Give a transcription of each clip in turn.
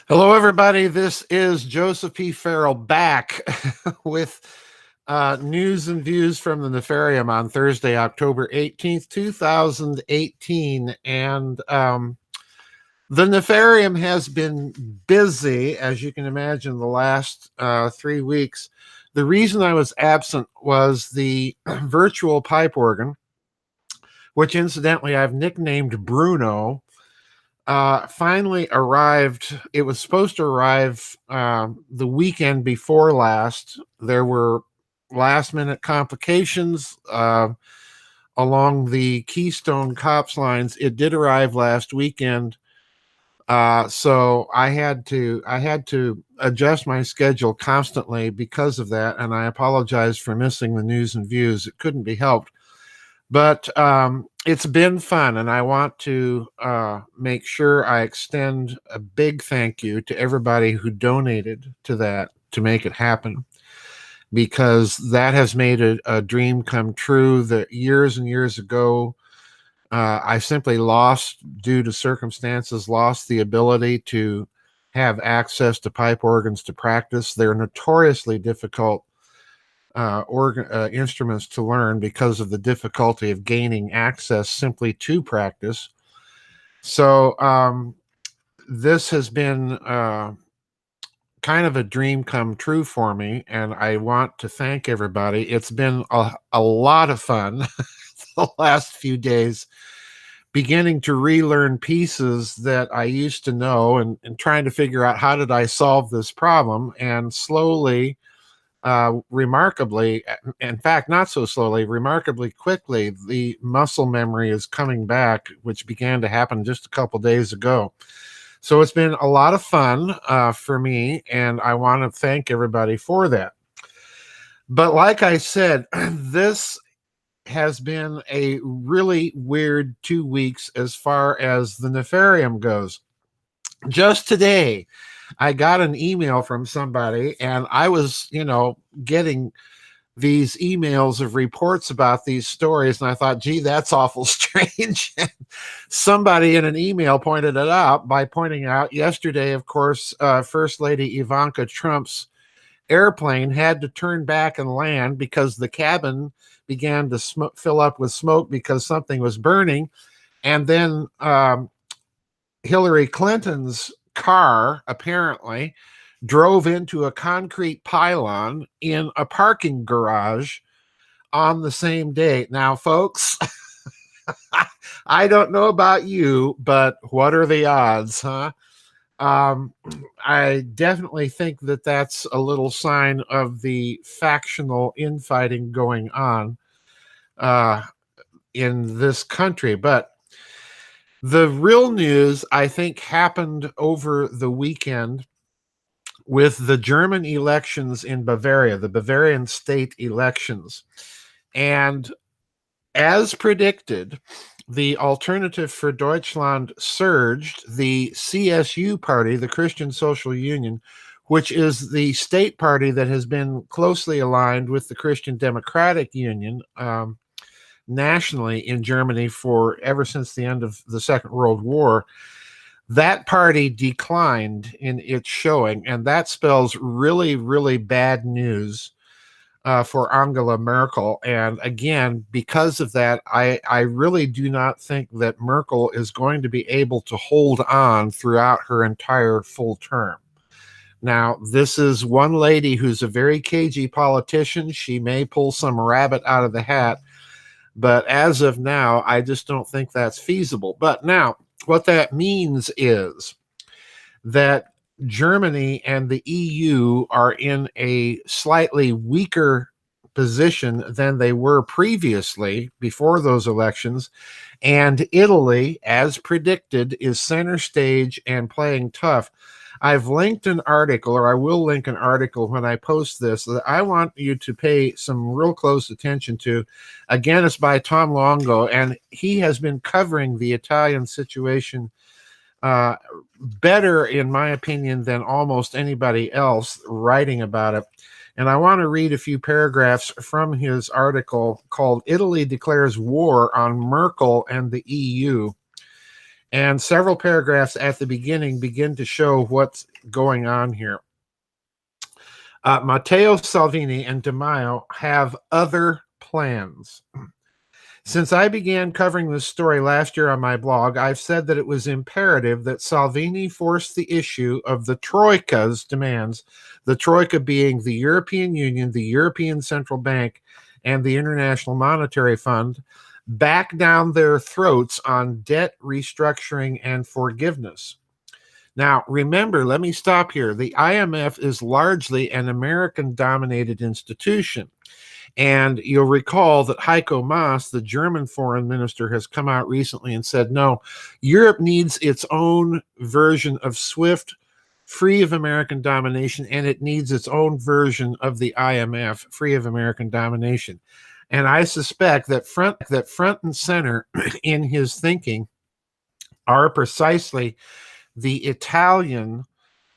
Hello, everybody. This is Joseph P. Farrell back with news and views from the Nefarium on Thursday, October 18th, 2018. And the Nefarium has been busy, as you can imagine, the last 3 weeks. The reason I was absent was the virtual pipe organ, which incidentally I've nicknamed Bruno, finally arrived. It was supposed to arrive the weekend before last. There were last minute complications along the Keystone Cops lines. It did arrive last weekend. So I had to adjust my schedule constantly because of that, and I apologize for missing the news and views. It couldn't be helped. But it's been fun, and I want to make sure I extend a big thank you to everybody who donated to that to make it happen, because that has made a dream come true. That years and years ago, I simply due to circumstances, lost the ability to have access to pipe organs to practice. They're notoriously difficult instruments to learn because of the difficulty of gaining access simply to practice. So this has been kind of a dream come true for me, and I want to thank everybody. It's been a lot of fun the last few days, beginning to relearn pieces that I used to know, and trying to figure out how did I solve this problem. And slowly, remarkably, in fact, not so slowly, remarkably quickly, the muscle memory is coming back, which began to happen just a couple days ago. So it's been a lot of fun for me, and I want to thank everybody for that. But like I said, this has been a really weird 2 weeks as far as the Nefarium goes. Just today, I got an email from somebody, and I was, getting these emails of reports about these stories, and I thought, gee, that's awful strange. Somebody in an email pointed it out by pointing out yesterday, of course, First Lady Ivanka Trump's airplane had to turn back and land because the cabin began to fill up with smoke because something was burning. And then Hillary Clinton's car apparently drove into a concrete pylon in a parking garage on the same day. Now, folks, I don't know about you, but what are the odds, huh? I definitely think that that's a little sign of the factional infighting going on in this country. But the real news, I think, happened over the weekend with the German elections in Bavaria, the Bavarian state elections. And as predicted, the Alternativ for Deutschland surged. The CSU party, the Christian Social Union, which is the state party that has been closely aligned with the Christian Democratic Union nationally in Germany for ever since the end of the Second World War. That party declined in its showing, and that spells really, really bad news for Angela Merkel. And again, because of that, I really do not think that Merkel is going to be able to hold on throughout her entire full term. Now, this is one lady who's a very cagey politician. She may pull some rabbit out of the hat, but as of now, I just don't think that's feasible. But now, what that means is that Germany and the EU are in a slightly weaker position than they were previously before those elections. And Italy, as predicted, is center stage and playing tough. I've linked an article, or I will link an article when I post this, that I want you to pay some real close attention to. Again, it's by Tom Longo, and he has been covering the Italian situation better, in my opinion, than almost anybody else writing about it. And I want to read a few paragraphs from his article called "Italy Declares War on Merkel and the EU." And several paragraphs at the beginning begin to show what's going on here. Matteo Salvini and Di Maio have other plans. Since I began covering this story last year on my blog, I've said that it was imperative that Salvini force the issue of the troika's demands, the troika being the European Union, the European Central Bank, and the International Monetary Fund, back down their throats on debt restructuring and forgiveness. Now, remember, let me stop here. The IMF is largely an American-dominated institution. And you'll recall that Heiko Maas, the German foreign minister, has come out recently and said, no, Europe needs its own version of SWIFT, free of American domination, and it needs its own version of the IMF, free of American domination. And I suspect that front and center in his thinking are precisely the Italian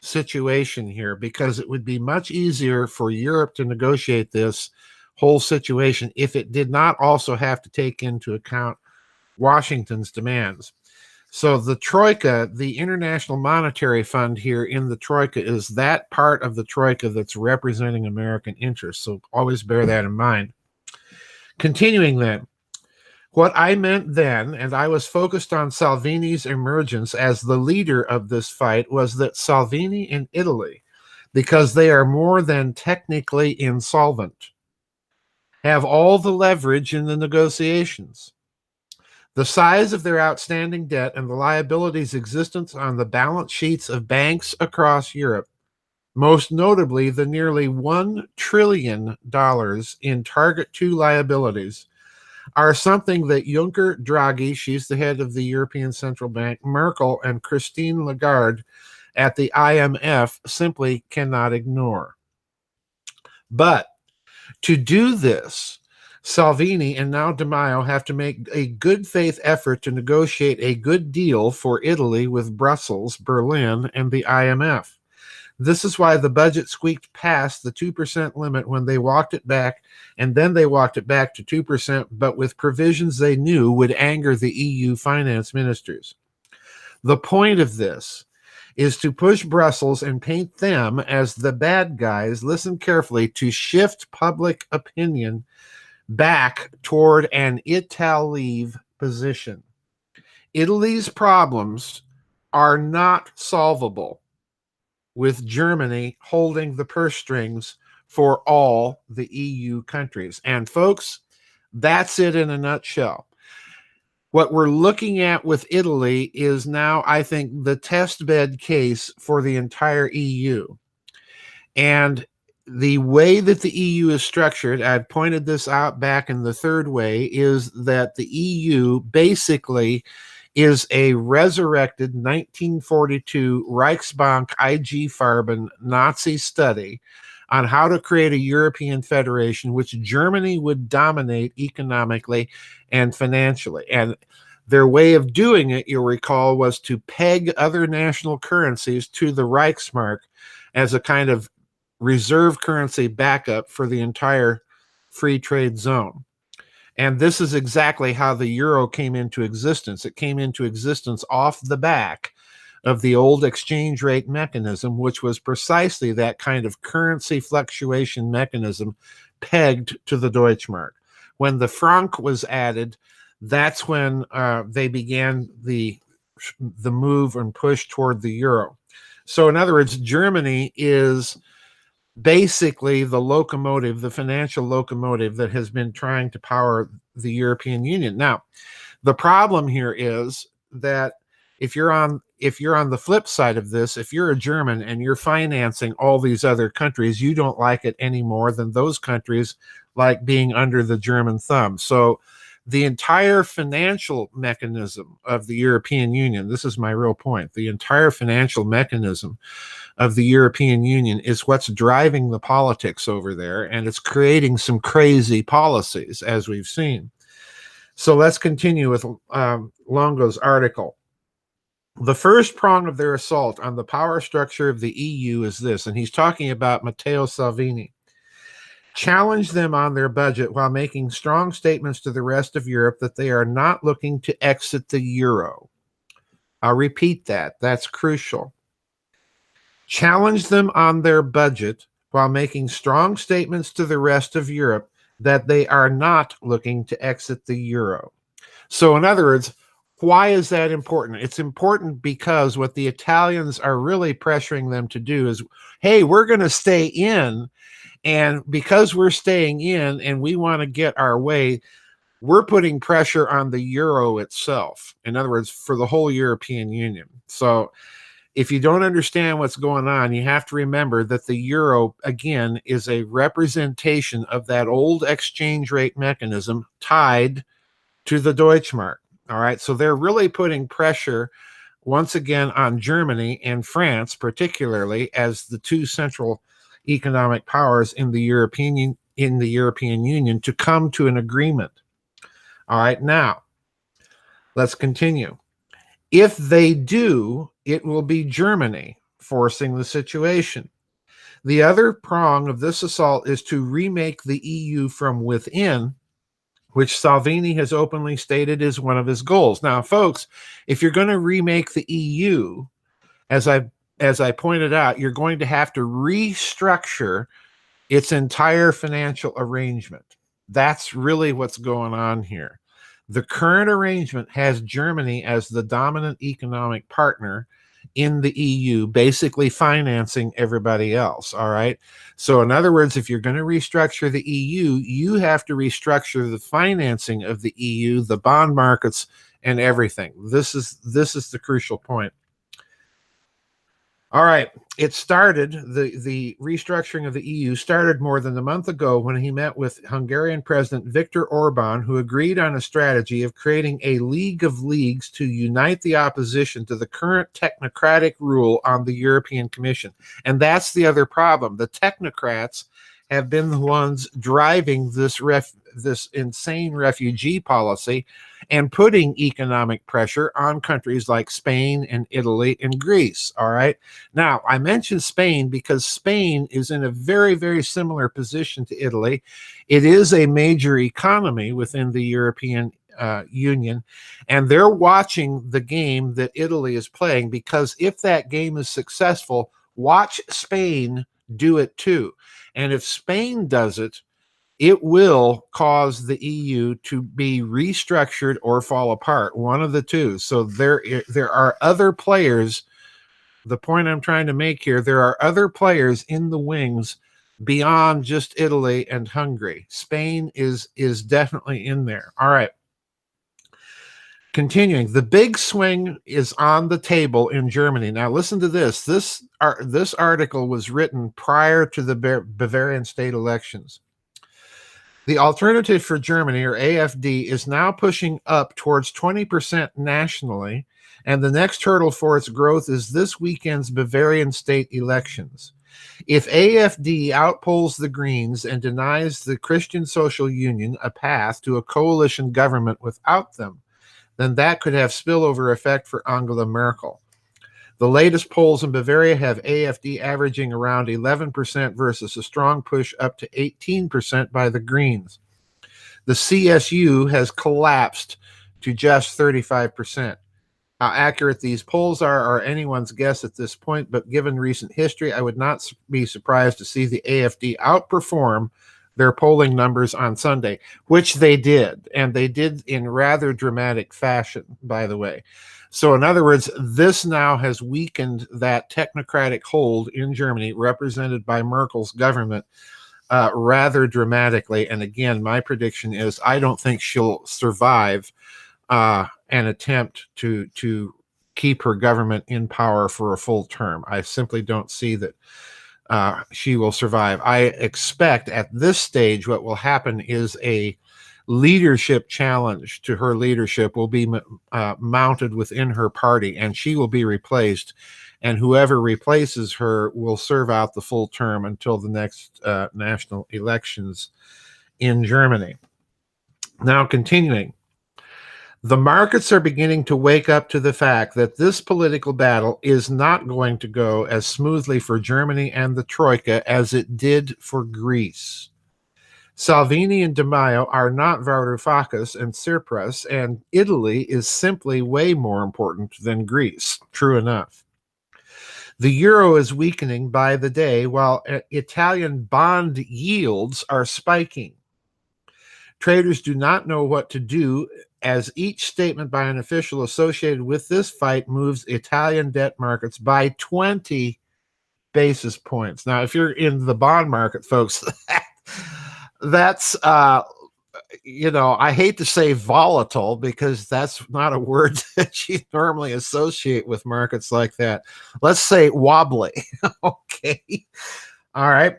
situation here, because it would be much easier for Europe to negotiate this whole situation if it did not also have to take into account Washington's demands. So the troika, the International Monetary Fund here in the troika, is that part of the troika that's representing American interests. So always bear that in mind. Continuing then, what I meant then, and I was focused on Salvini's emergence as the leader of this fight, was that Salvini in Italy, because they are more than technically insolvent, have all the leverage in the negotiations. The size of their outstanding debt and the liabilities existent on the balance sheets of banks across Europe, most notably the nearly $1 trillion in Target 2 liabilities, are something that Juncker, Draghi, she's the head of the European Central Bank, Merkel, and Christine Lagarde at the IMF simply cannot ignore. But to do this, Salvini and now Di Maio have to make a good faith effort to negotiate a good deal for Italy with Brussels, Berlin, and the IMF. This is why the budget squeaked past the 2% limit when they walked it back, and then they walked it back to 2%, but with provisions they knew would anger the EU finance ministers. The point of this is to push Brussels and paint them as the bad guys, listen carefully, to shift public opinion back toward an Ital-leave position. Italy's problems are not solvable with Germany holding the purse strings for all the EU countries. And folks, that's it in a nutshell. What we're looking at with Italy is now, I think, the test bed case for the entire EU. And the way that the EU is structured, I've pointed this out back in the third way, is that the EU basically is a resurrected 1942 Reichsbank IG Farben Nazi study on how to create a European federation which Germany would dominate economically and financially. And their way of doing it, you'll recall, was to peg other national currencies to the Reichsmark as a kind of reserve currency backup for the entire free trade zone. And this is exactly how the euro came into existence. It came into existence off the back of the old exchange rate mechanism, which was precisely that kind of currency fluctuation mechanism pegged to the Deutschmark. When the franc was added, that's when they began the move and push toward the euro. So in other words, Germany is basically the locomotive, the financial locomotive that has been trying to power the European Union. Now, the problem here is that if you're on the flip side of this, if you're a German and you're financing all these other countries, you don't like it any more than those countries like being under the German thumb. So the entire financial mechanism of the European Union, this is my real point, the entire financial mechanism of the European Union is what's driving the politics over there, and it's creating some crazy policies, as we've seen. So let's continue with Longo's article. The first prong of their assault on the power structure of the EU is this, and he's talking about Matteo Salvini. Challenge them on their budget while making strong statements to the rest of Europe that they are not looking to exit the euro. I'll repeat that. That's crucial. Challenge them on their budget while making strong statements to the rest of Europe that they are not looking to exit the euro. So, in other words, why is that important? It's important because what the Italians are really pressuring them to do is, hey, we're going to stay in. And because we're staying in and we want to get our way, we're putting pressure on the euro itself. In other words, for the whole European Union. So, if you don't understand what's going on, you have to remember that the euro, again, is a representation of that old exchange rate mechanism tied to the Deutschmark. All right. So they're really putting pressure once again on Germany and France, particularly as the two central economic powers in the European Union to come to an agreement. All right. Now, let's continue. If they do, it will be Germany forcing the situation. The other prong of this assault is to remake the EU from within, which Salvini has openly stated is one of his goals. Now, folks, if you're going to remake the EU, as I pointed out, you're going to have to restructure its entire financial arrangement. That's really what's going on here. The current arrangement has Germany as the dominant economic partner in the EU, basically financing everybody else. All right. So, in other words, if you're going to restructure the EU, you have to restructure the financing of the EU, the bond markets, and everything. This is the crucial point. All right. It started, the restructuring of the EU started more than a month ago when he met with Hungarian President Viktor Orban, who agreed on a strategy of creating a League of Leagues to unite the opposition to the current technocratic rule on the European Commission. And that's the other problem. The technocrats have been the ones driving this insane refugee policy and putting economic pressure on countries like Spain and Italy and Greece. All right. Now, I mentioned Spain because Spain is in a very, very similar position to Italy. It is a major economy within the European Union, and they're watching the game that Italy is playing, because if that game is successful, watch Spain do it too. And if Spain does it, it will cause the EU to be restructured or fall apart, one of the two. So there are other players. The point I'm trying to make here, there are other players in the wings beyond just Italy and Hungary. Spain is definitely in there. All right. Continuing, the big swing is on the table in Germany. Now, listen to this. This article was written prior to the Bavarian state elections. The Alternativ for Germany, or AfD, is now pushing up towards 20% nationally, and the next hurdle for its growth is this weekend's Bavarian state elections. If AfD outpolls the Greens and denies the Christian Social Union a path to a coalition government without them, then that could have spillover effect for Angela Merkel. The latest polls in Bavaria have AfD averaging around 11% versus a strong push up to 18% by the Greens. The CSU has collapsed to just 35%. How accurate these polls are anyone's guess at this point, but given recent history, I would not be surprised to see the AfD outperform their polling numbers on Sunday, which they did, and they did in rather dramatic fashion, by the way. So in other words, this now has weakened that technocratic hold in Germany, represented by Merkel's government, rather dramatically. And again, my prediction is I don't think she'll survive an attempt to keep her government in power for a full term. I simply don't see that she will survive. I expect at this stage what will happen is a leadership challenge to her leadership will be mounted within her party, and she will be replaced, and whoever replaces her will serve out the full term until the next national elections in Germany. Now, continuing, the markets are beginning to wake up to the fact that this political battle is not going to go as smoothly for Germany and the troika as it did for Greece. Salvini and Di Maio are not Varoufakis and Tsipras, and Italy is simply way more important than Greece. True enough. The euro is weakening by the day, while Italian bond yields are spiking. Traders do not know what to do, as each statement by an official associated with this fight moves Italian debt markets by 20 basis points. Now, if you're in the bond market, folks, that's I hate to say volatile, because that's not a word that you normally associate with markets like that. Let's say wobbly. Okay. All right.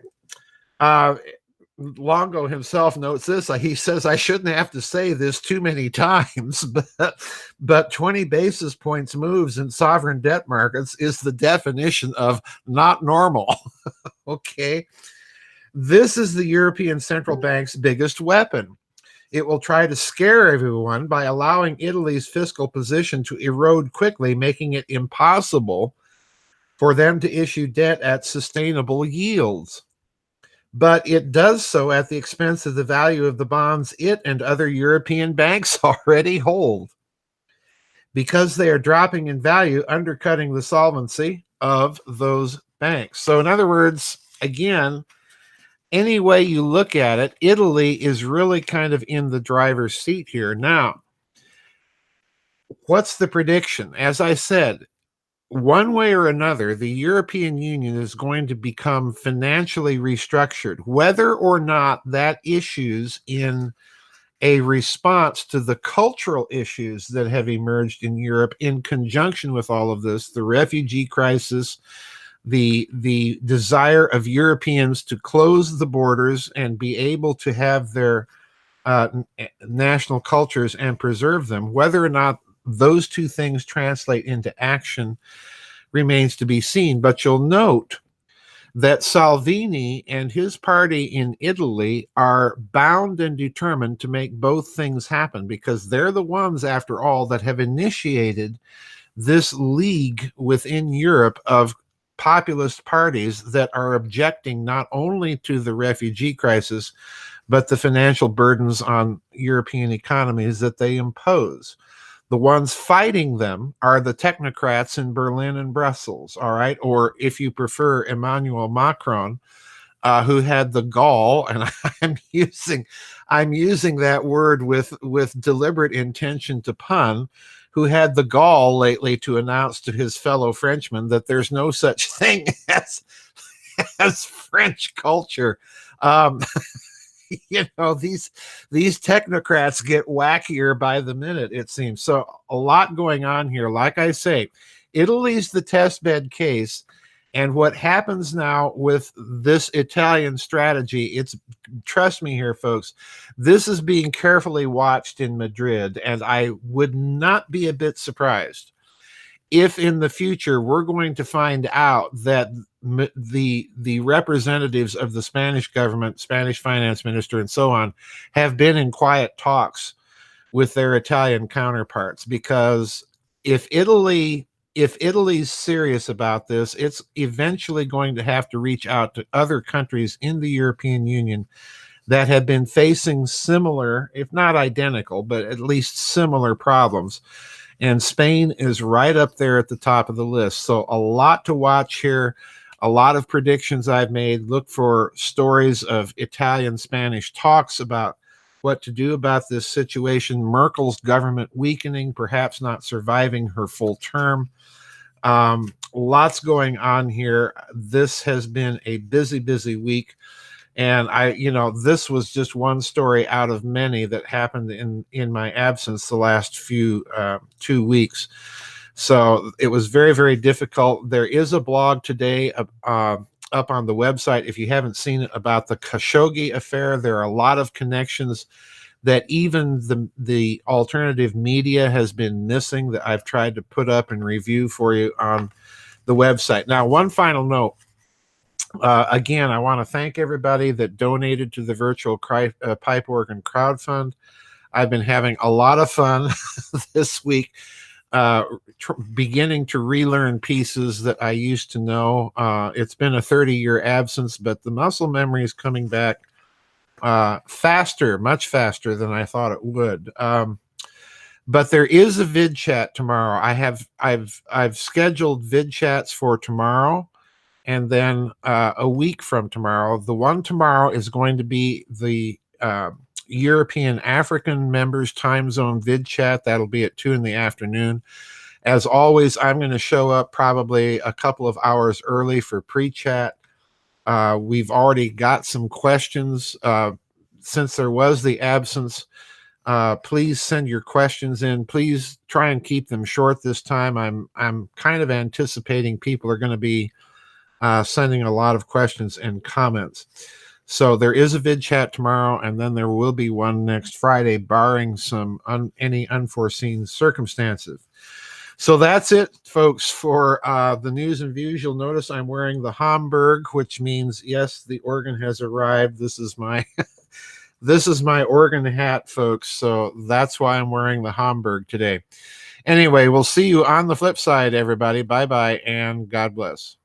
Longo himself notes this. He says, I shouldn't have to say this too many times, but 20 basis points moves in sovereign debt markets is the definition of not normal. Okay. This is the European Central Bank's biggest weapon. It will try to scare everyone by allowing Italy's fiscal position to erode quickly, making it impossible for them to issue debt at sustainable yields. But it does so at the expense of the value of the bonds it and other European banks already hold, because they are dropping in value, undercutting the solvency of those banks. So in other words, again, any way you look at it, Italy is really kind of in the driver's seat here. Now, what's the prediction? As I said, one way or another, the European Union is going to become financially restructured, whether or not that issues in a response to the cultural issues that have emerged in Europe in conjunction with all of this, the refugee crisis, the desire of Europeans to close the borders and be able to have their national cultures and preserve them. Whether or not those two things translate into action remains to be seen. But you'll note that Salvini and his party in Italy are bound and determined to make both things happen, because they're the ones, after all, that have initiated this league within Europe of populist parties that are objecting not only to the refugee crisis, but the financial burdens on European economies that they impose. The ones fighting them are the technocrats in Berlin and Brussels, all right? Or if you prefer, Emmanuel Macron, who had the gall, and I'm using that word with deliberate intention to pun, who had the gall lately to announce to his fellow Frenchmen that there's no such thing as French culture. These technocrats get wackier by the minute, it seems. So a lot going on here. Like I say, Italy's the test bed case. And what happens now with this Italian strategy, trust me here, folks, this is being carefully watched in Madrid, and I would not be a bit surprised if in the future we're going to find out that the representatives of the Spanish government, Spanish finance minister, and so on, have been in quiet talks with their Italian counterparts. Because if Italy's serious about this, it's eventually going to have to reach out to other countries in the European Union that have been facing similar, if not identical, but at least similar problems. And Spain is right up there at the top of the list. So a lot to watch here. A lot of predictions I've made. Look for stories of Italian-Spanish talks about what to do about this situation. Merkel's government weakening, perhaps not surviving her full term. Lots going on here. This has been a busy, busy week. And this was just one story out of many that happened in my absence the last 2 weeks. So it was very, very difficult. There is a blog today up on the website, if you haven't seen it, about the Khashoggi affair. There are a lot of connections that even the alternative media has been missing that I've tried to put up and review for you on the website. Now, one final note. Again, I want to thank everybody that donated to the virtual pipe organ crowdfund. I've been having a lot of fun this week, beginning to relearn pieces that I used to know. It's been a 30-year absence, but the muscle memory is coming back faster, much faster than I thought it would. But there is a vid chat tomorrow. I've scheduled vid chats for tomorrow, and then a week from tomorrow. The one tomorrow is going to be the European African members time zone vid chat. That'll be at 2 in the afternoon. As always, I'm going to show up probably a couple of hours early for pre-chat. We've already got some questions. Since there was the absence, please send your questions in. Please try and keep them short this time. I'm kind of anticipating people are going to be sending a lot of questions and comments. So there is a vid chat tomorrow, and then there will be one next Friday, barring some any unforeseen circumstances. So that's it, folks, for the news and views. You'll notice I'm wearing the Hamburg, which means, yes, the organ has arrived. This is my this is my organ hat, folks. So that's why I'm wearing the Hamburg today. Anyway, we'll see you on the flip side, everybody. Bye-bye, and God bless.